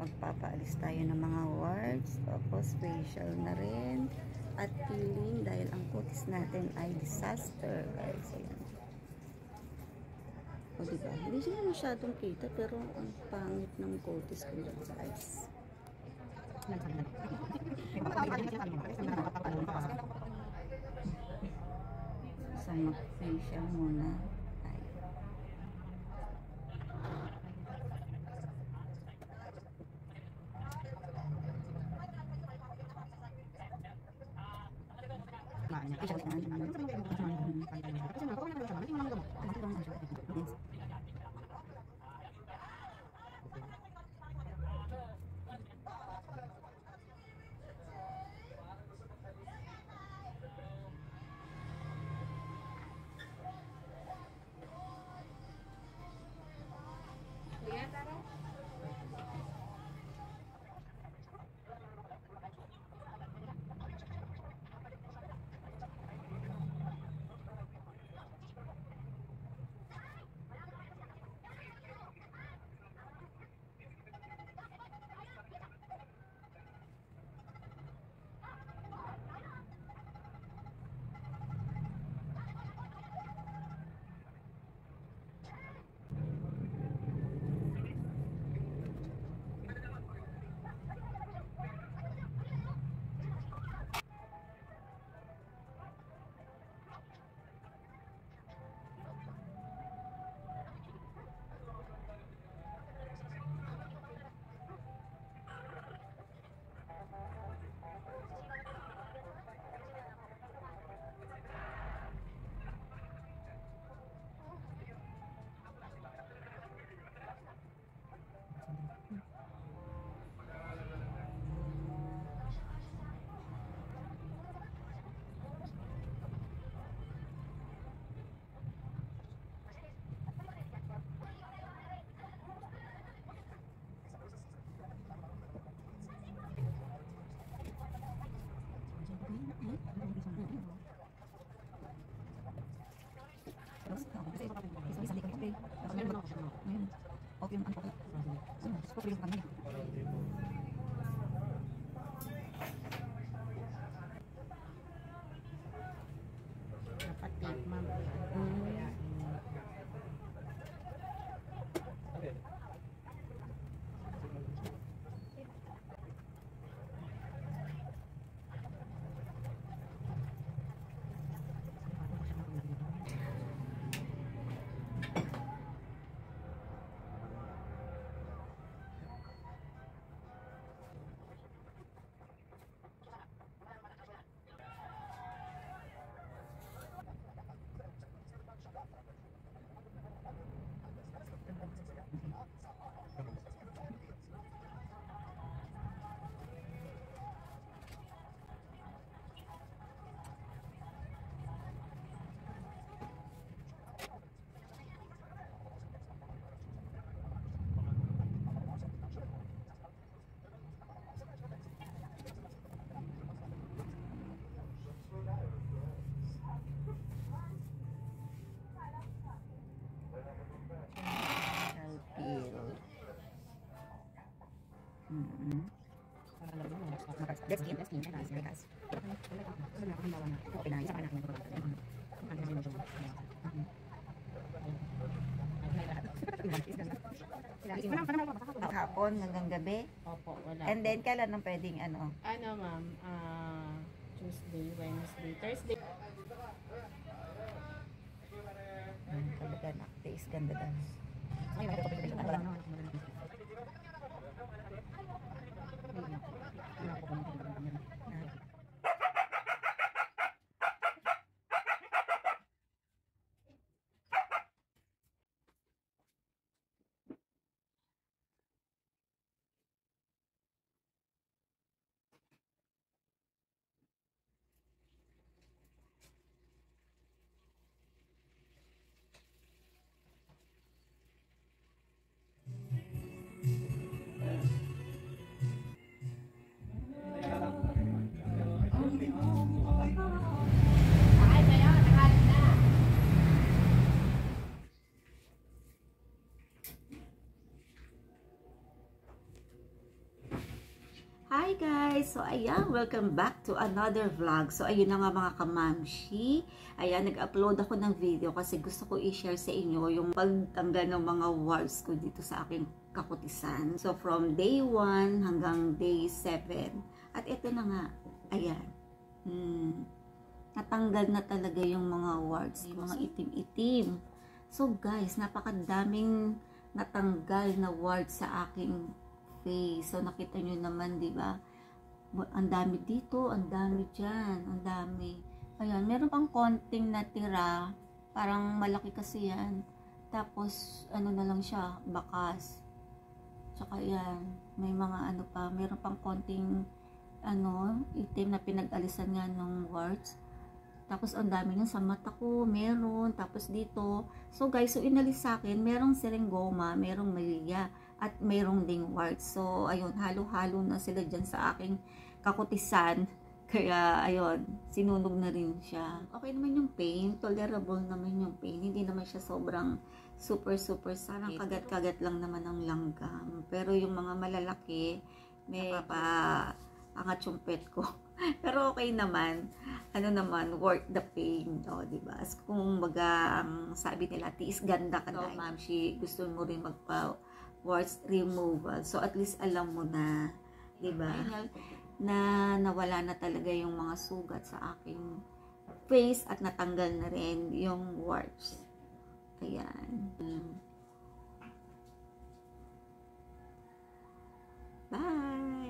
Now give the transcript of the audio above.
magpapaalis tayo ng mga warts, tapos facial na rin at peeling dahil ang kutis natin ay disaster guys. Ayan. O diba, hindi siya masyadong kita pero ang pangit ng kutis ko guys. So mag-facial muna tayo. Kuya, tara. Dapat tape, ma'am. Peel. Let's game, guys. Okay na, isa pa natin. Hapon hanggang gabi? Opo, wala. And then, kailan ang pwedeng ano? Ano, ma'am? Tuesday, Wednesday, Thursday. Talaga na. Taste ganda dan. Hi guys! So ayan, welcome back to another vlog. So ayun na nga mga kamamshi. Ayan, nag-upload ako ng video kasi gusto ko i-share sa inyo yung pagtanggal ng mga warts ko dito sa aking kakutisan. So from day 1 hanggang day 7. At ito na nga, ayan. Natanggal na talaga yung mga warts, yung mga itim-itim. So guys, napakadaming natanggal na warts sa aking face. So nakita nyo naman, di ba? Ang dami dito, ang dami dyan, ang dami. Ayan, meron pang konting natira. Parang malaki kasi yan. Tapos, ano na lang siya, bakas. Tsaka yan, may mga ano pa, meron pang konting ano, itim na pinag-alisan nga ng warts. Tapos ang dami nun sa mata ko, meron. Tapos dito. So guys, so inalis sa akin, merong serenggoma, merong malia, at merong ding warts. So ayun, halo-halo na sila dyan sa aking kakutisan. Kaya ayun, sinunog na rin siya. Okay naman yung pain, tolerable naman yung pain. Hindi naman siya sobrang super sakit. Kagat-kagat lang naman ang langgam. Pero yung mga malalaki, may angat yung pet ko. Pero okay naman. Ano naman, worth the pain, no, diba? As kung baga, ang sabi nila, tiis ganda ka na. So, ma'am, gusto mo rin warts removal. So, at least alam mo na, diba? Na nawala na talaga yung mga sugat sa aking face at natanggal na rin yung warts. Ayan. Bye!